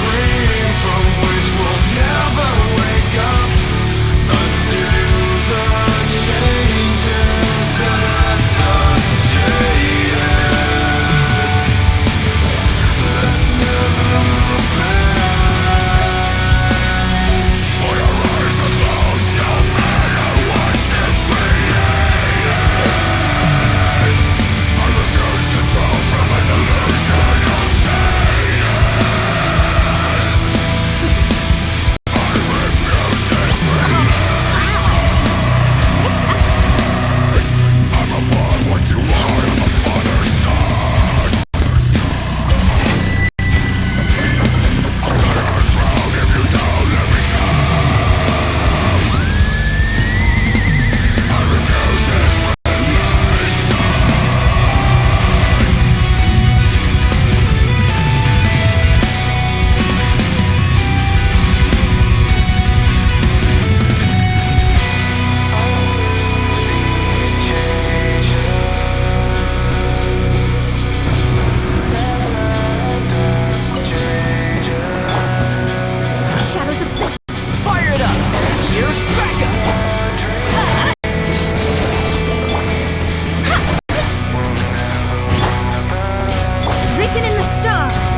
dream from which we'll never wake up until the changes that left us jaded. Let's never look back. For your eyes are closed, no matter what you've created. I refuse control from a delusional sadness. I refuse this relation. I'm above what you are, I'm a father's son. I'll turn proud if you don't let me go. I refuse this relation. Shadows of Death. Fire it up! Here's backup! Written in the stars.